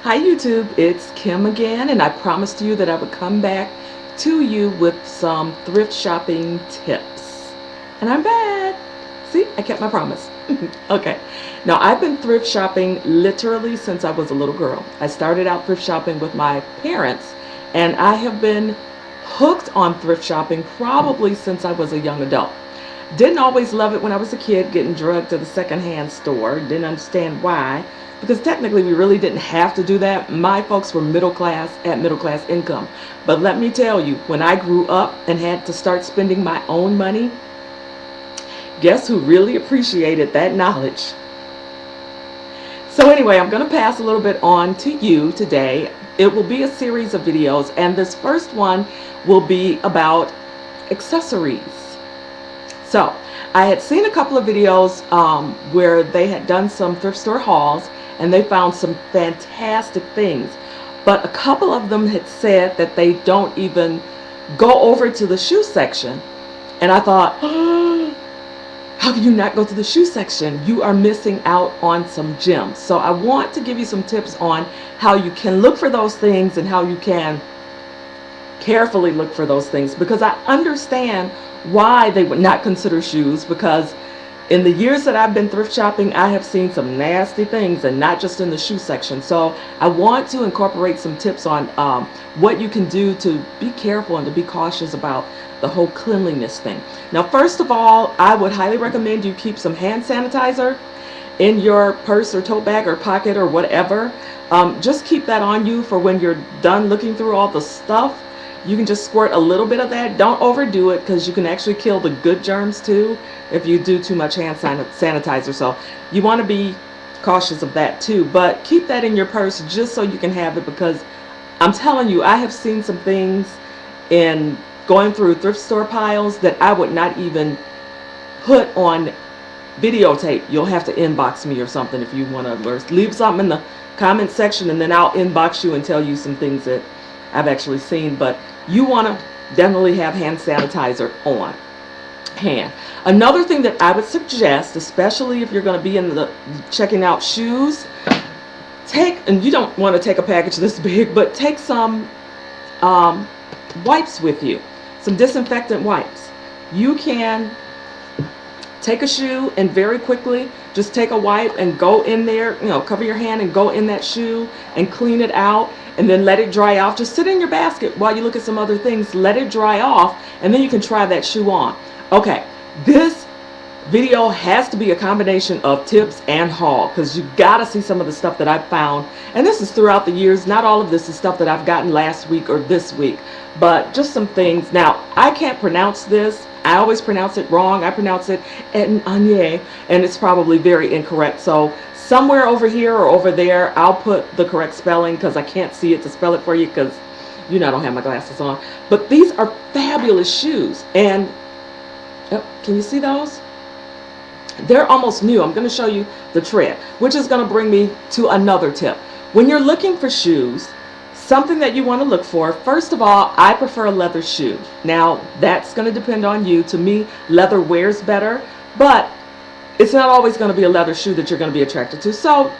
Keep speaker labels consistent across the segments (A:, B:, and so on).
A: Hi YouTube, it's Kim again, and I promised you that I would come back to you with some thrift shopping tips. And I'm back. See, I kept my promise. Okay, now I've been thrift shopping literally since I was a little girl. I started out thrift shopping with my parents, and I have been hooked on thrift shopping probably since I was a young adult. Didn't always love it when I was a kid, getting drugged to the secondhand store. Didn't understand why, because technically we really didn't have to do that. My folks were middle class, at middle class income. But let me tell you, when I grew up and had to start spending my own money, guess who really appreciated that knowledge? So anyway, I'm going to pass a little bit on to you today. It will be a series of videos, and this first one will be about accessories. So I had seen a couple of videos where they had done some thrift store hauls, and they found some fantastic things. But a couple of them had said that they don't even go over to the shoe section. And I thought, oh, how can you not go to the shoe section? You are missing out on some gems. So I want to give you some tips on how you can look for those things and how you can carefully look for those things, because I understand why they would not consider shoes, because in the years that I've been thrift shopping, I have seen some nasty things, and not just in the shoe section. So I want to incorporate some tips on what you can do to be careful and to be cautious about the whole cleanliness thing. Now, first of all, I would highly recommend you keep some hand sanitizer in your purse or tote bag or pocket or whatever. Just keep that on you for when you're done looking through all the stuff. You can just squirt a little bit of that. Don't overdo it, because you can actually kill the good germs too if you do too much hand sanitizer. So you want to be cautious of that too. But keep that in your purse just so you can have it, because I'm telling you, I have seen some things in going through thrift store piles that I would not even put on videotape. You'll have to inbox me or something if you want to, or leave something in the comment section, and then I'll inbox you and tell you some things that I've actually seen. But you want to definitely have hand sanitizer on hand. Another thing that I would suggest, especially if you're going to be in the checking out shoes, and you don't want to take a package this big, but take some wipes with you, some disinfectant wipes. You can take a shoe and very quickly just take a wipe and go in there, cover your hand and go in that shoe and clean it out, and then let it dry off. Just sit in your basket while you look at some other things, let it dry off, and then you can try that shoe on. Okay, this video has to be a combination of tips and haul, because you gotta see some of the stuff that I've found, and this is throughout the years. Not all of this is stuff that I've gotten last week or this week, but just some things. Now, I can't pronounce this. I always pronounce it wrong. I pronounce it etnanye, and it's probably very incorrect. So somewhere over here or over there, I'll put the correct spelling, because I can't see it to spell it for you, because I don't have my glasses on. But these are fabulous shoes, and can you see those? They're almost new. I'm going to show you the tread, which is going to bring me to another tip. When you're looking for shoes, something that you want to look for, first of all, I prefer a leather shoe. Now, that's going to depend on you. To me, leather wears better, but it's not always going to be a leather shoe that you're going to be attracted to. So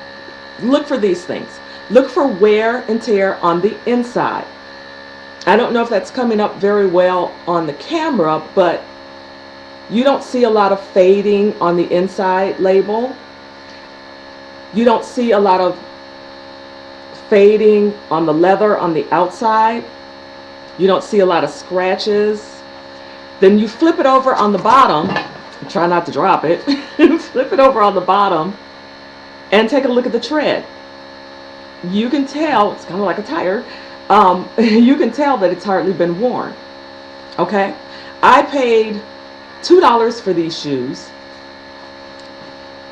A: look for these things. Look for wear and tear on the inside. I don't know if that's coming up very well on the camera, but you don't see a lot of fading on the inside label. You don't see a lot of fading on the leather on the outside. You don't see a lot of scratches. Then you flip it over on the bottom. Try not to drop it. Flip it over on the bottom and take a look at the tread. You can tell, it's kind of like a tire. You can tell that it's hardly been worn. Okay, I paid $2 for these shoes.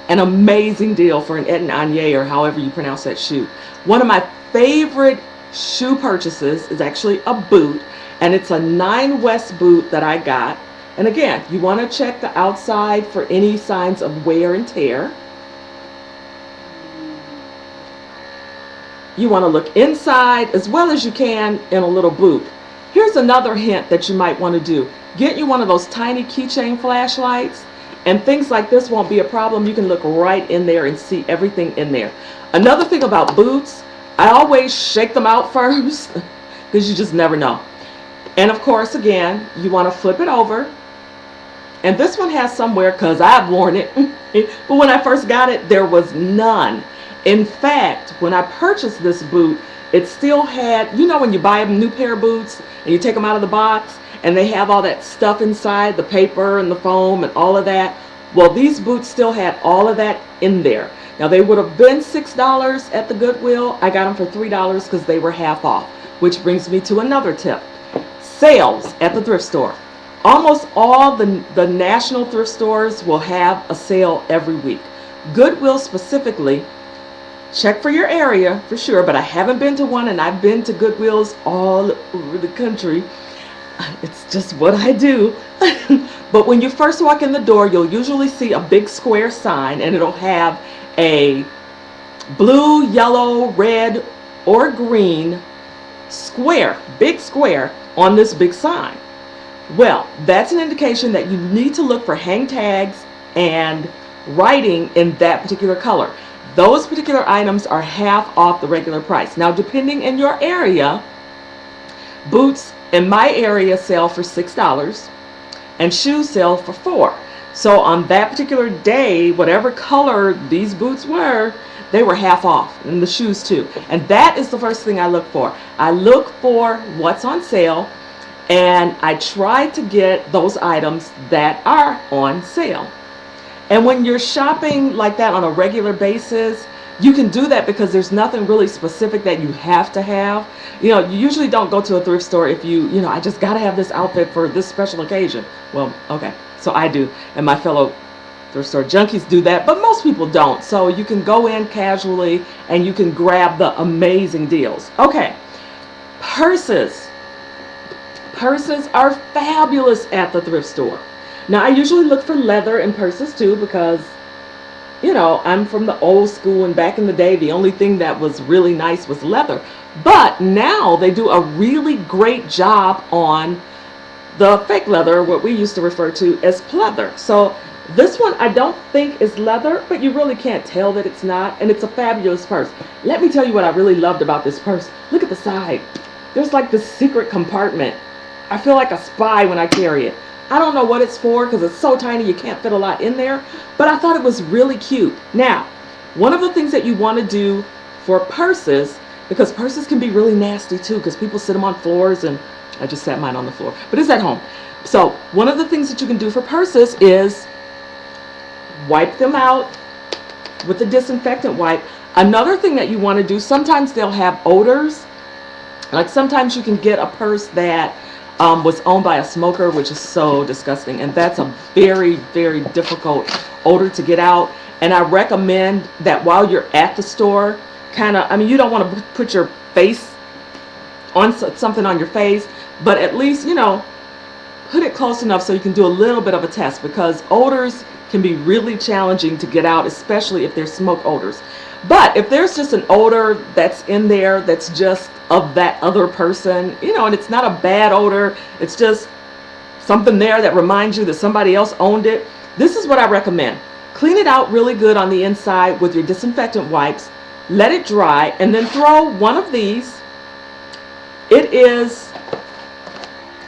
A: An amazing deal for an etnanye, or however you pronounce that shoe. One of my favorite shoe purchases is actually a boot, and it's a 9 West boot that I got. And again, you want to check the outside for any signs of wear and tear. You want to look inside as well as you can in a little boot. Here's another hint that you might want to do. Get you one of those tiny keychain flashlights, and things like this won't be a problem. You can look right in there and see everything in there. Another thing about boots, I always shake them out first because you just never know. And of course, again, you want to flip it over. And this one has somewhere because I've worn it. But when I first got it, there was none. In fact, when I purchased this boot, it still had, you know, when you buy a new pair of boots and you take them out of the box and they have all that stuff inside, the paper and the foam and all of that. Well, these boots still had all of that in there. Now, they would have been $6 at the Goodwill. I got them for $3 because they were half off, which brings me to another tip. Sales at the thrift store. Almost all the national thrift stores will have a sale every week. Goodwill specifically, check for your area for sure, but I haven't been to one, and I've been to Goodwills all over the country. It's just what I do. But when you first walk in the door, you'll usually see a big square sign, and it'll have a blue, yellow, red, or green square, big square on this big sign. Well, that's an indication that you need to look for hang tags and writing in that particular color. Those particular items are half off the regular price. Now, depending in your area, boots in my area sell for $6 and shoes sell for $4. So on that particular day, whatever color these boots were, they were half off, and the shoes too. And that is the first thing I look for. I look for what's on sale, and I try to get those items that are on sale. And when you're shopping like that on a regular basis, you can do that because there's nothing really specific that you have to have. You know, you usually don't go to a thrift store if you know, I just got to have this outfit for this special occasion. Well, okay, so I do, and my fellow thrift store junkies do that, but most people don't. So you can go in casually and you can grab the amazing deals. Okay, purses. Purses are fabulous at the thrift store. Now, I usually look for leather in purses too because, you know, I'm from the old school, and back in the day, the only thing that was really nice was leather. But now they do a really great job on the fake leather, what we used to refer to as pleather. So this one I don't think is leather, but you really can't tell that it's not, and it's a fabulous purse. Let me tell you what I really loved about this purse. Look at the side. There's like this secret compartment. I feel like a spy when I carry it. I don't know what it's for because it's so tiny you can't fit a lot in there, but I thought it was really cute. Now, one of the things that you want to do for purses, because purses can be really nasty too because people sit them on floors, and I just sat mine on the floor, but it's at home. So one of the things that you can do for purses is wipe them out with a disinfectant wipe. Another thing that you want to do, sometimes they'll have odors. Like sometimes you can get a purse that was owned by a smoker, which is so disgusting, and that's a very, very difficult odor to get out. And I recommend that while you're at the store, I mean, you don't want to put your face on something on your face, but at least, you know, put it close enough so you can do a little bit of a test, because odors can be really challenging to get out, especially if there's smoke odors. But if there's just an odor that's in there that's just of that other person, you know, and it's not a bad odor, it's just something there that reminds you that somebody else owned it, this is what I recommend. Clean it out really good on the inside with your disinfectant wipes, let it dry, and then throw one of these. It is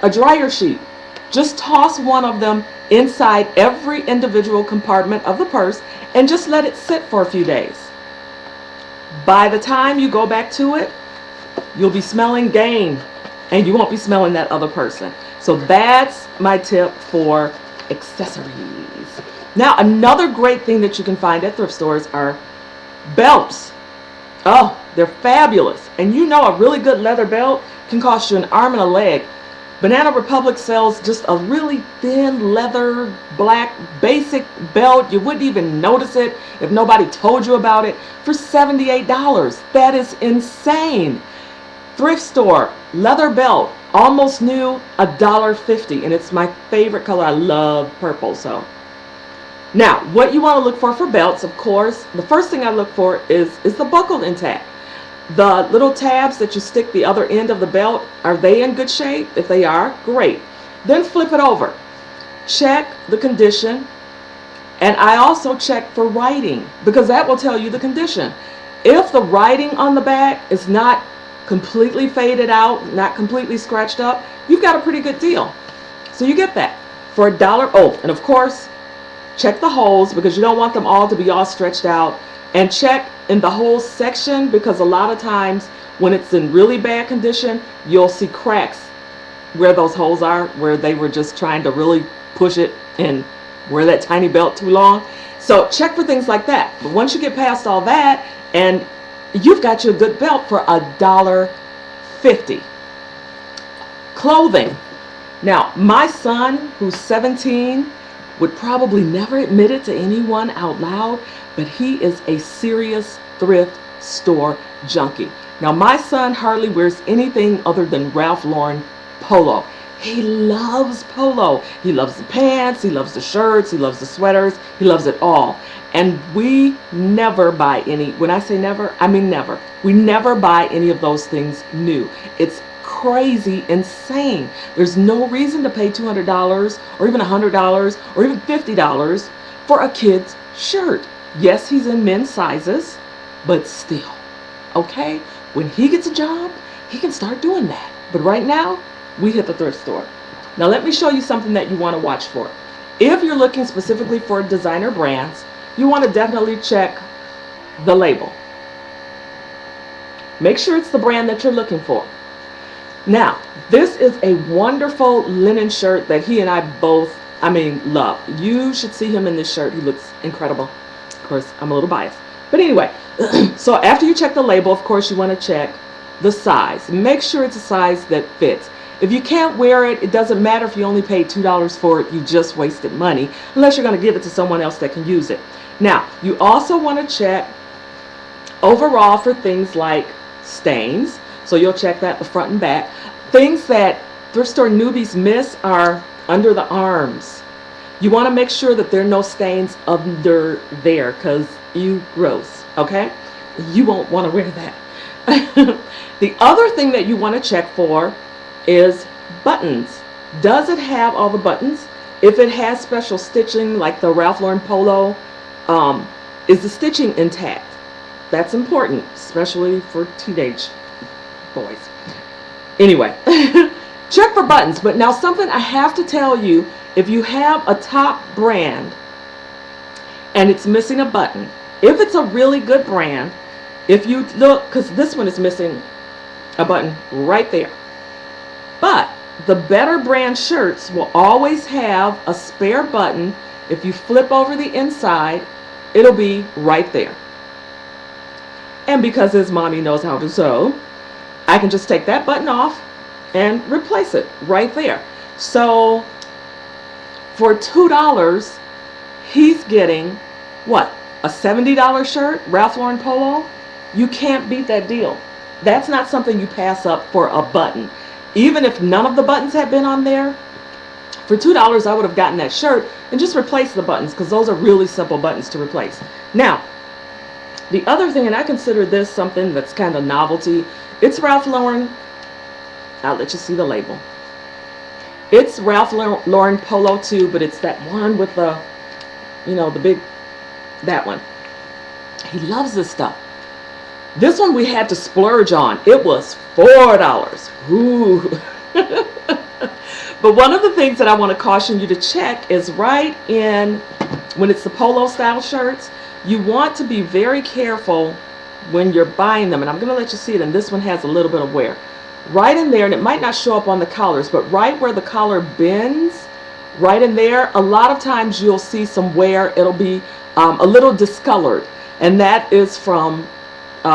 A: a dryer sheet. Just toss one of them inside every individual compartment of the purse and just let it sit for a few days. By the time you go back to it, you'll be smelling game, and you won't be smelling that other person. So that's my tip for accessories. Now, another great thing that you can find at thrift stores are belts. Oh, they're fabulous. And you know, a really good leather belt can cost you an arm and a leg. Banana Republic sells just a really thin leather black basic belt. You wouldn't even notice it if nobody told you about it, for $78. That is insane. Thrift store leather belt, almost new, $1.50, and it's my favorite color. I love purple. So now, what you want to look for belts, of course, the first thing I look for is the buckle intact. The little tabs that you stick the other end of the belt, are they in good shape? If they are, great. Then flip it over. Check the condition. And I also check for writing, because that will tell you the condition. If the writing on the back is not completely faded out, not completely scratched up, you've got a pretty good deal. So you get that for $1. Oh, and of course, check the holes because you don't want them all to be all stretched out. And check in the hole section because a lot of times when it's in really bad condition, you'll see cracks where those holes are, where they were just trying to really push it and wear that tiny belt too long. So check for things like that. But once you get past all that, and you've got your good belt for $1.50. Clothing. Now, my son, who's 17, would probably never admit it to anyone out loud, but he is a serious thrift store junkie. Now, my son hardly wears anything other than Ralph Lauren polo. He loves polo. He loves the pants, he loves the shirts, he loves the sweaters, he loves it all. And we never buy any, when I say never, I mean never. We never buy any of those things new. It's crazy, insane. There's no reason to pay $200 or even $100 or even $50 for a kid's shirt. Yes, he's in men's sizes, but still, okay? When he gets a job, he can start doing that. But right now, we hit the thrift store. Now let me show you something that you want to watch for. If you're looking specifically for designer brands, you want to definitely check the label. Make sure it's the brand that you're looking for. Now, this is a wonderful linen shirt that he and I both, love. You should see him in this shirt. He looks incredible. Of course, I'm a little biased. But anyway, so after you check the label, of course, you want to check the size. Make sure it's a size that fits. If you can't wear it, it doesn't matter if you only paid $2 for it. You just wasted money, unless you're going to give it to someone else that can use it. Now, you also want to check overall for things like stains. So you'll check that the front and back. Things that thrift store newbies miss are under the arms. You want to make sure that there are no stains under there because you gross, okay? You won't want to wear that. The other thing that you want to check for is buttons. Does it have all the buttons? If it has special stitching like the Ralph Lauren polo, is the stitching intact? That's important, especially for teenage boys. Anyway, check for buttons. But now something I have to tell you, if you have a top brand and it's missing a button, if it's a really good brand, if you look, because this one is missing a button right there. But the better brand shirts will always have a spare button. If you flip over the inside, it'll be right there. And because his mommy knows how to sew, I can just take that button off and replace it right there. So for $2, he's getting what? A $70 shirt, Ralph Lauren polo? You can't beat that deal. That's not something you pass up for a button. Even if none of the buttons had been on there, for $2 I would have gotten that shirt and just replaced the buttons because those are really simple buttons to replace. Now, the other thing, and I consider this something that's kind of novelty, it's Ralph Lauren. I'll let you see the label. It's Ralph Lauren polo too, but it's that one with the, the big, that one. He loves this stuff. This one we had to splurge on. It was $4. Ooh. But one of the things that I want to caution you to check is right in, when it's the polo style shirts, you want to be very careful when you're buying them. And I'm going to let you see it. And this one has a little bit of wear. Right in there, and it might not show up on the collars, but right where the collar bends, right in there, a lot of times you'll see some wear. It'll be a little discolored. And that is from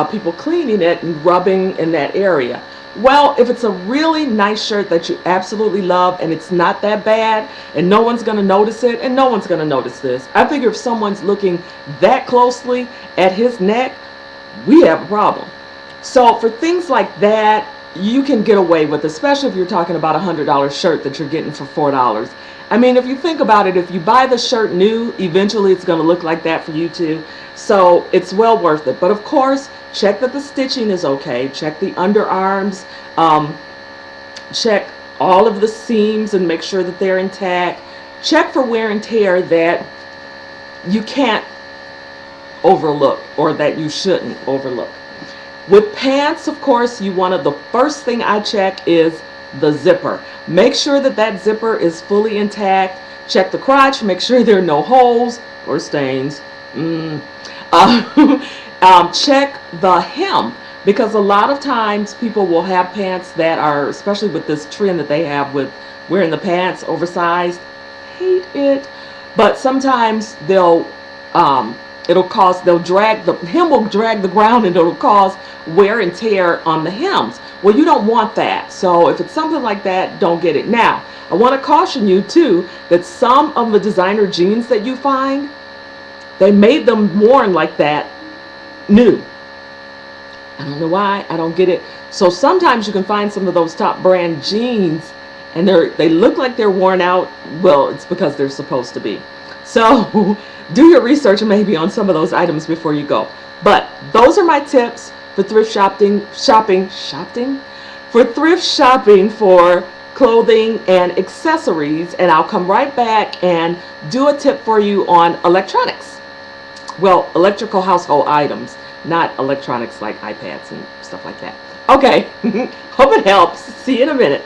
A: people cleaning it and rubbing in that area. Well, if it's a really nice shirt that you absolutely love and it's not that bad and no one's going to notice it, and no one's going to notice this, I figure if someone's looking that closely at his neck, we have a problem. So for things like that, you can get away with, especially if you're talking about a $100 shirt that you're getting for $4. I mean, if you think about it, if you buy the shirt new, eventually it's going to look like that for you too. So it's well worth it. But of course, check that the stitching is okay. Check the underarms. Check all of the seams and make sure that they're intact. Check for wear and tear that you can't overlook, or that you shouldn't overlook. With pants, of course, the first thing I check is the zipper. Make sure that that zipper is fully intact. Check the crotch, make sure there are no holes or stains. Check the hem, because a lot of times people will have pants that are, especially with this trend that they have with wearing the pants oversized, hate it, but sometimes they'll drag, the hem will drag the ground, and it'll cause wear and tear on the hems. Well, you don't want that. So if it's something like that, don't get it. Now, I want to caution you too that some of the designer jeans that you find, they made them worn like that new. I don't know why. I don't get it. So sometimes you can find some of those top brand jeans and they look like they're worn out. Well, it's because they're supposed to be. So do your research maybe on some of those items before you go. But those are my tips for thrift shopping for clothing and accessories, and I'll come right back and do a tip for you on electronics. Well, electrical household items, not electronics like iPads and stuff like that. Okay, hope it helps. See you in a minute.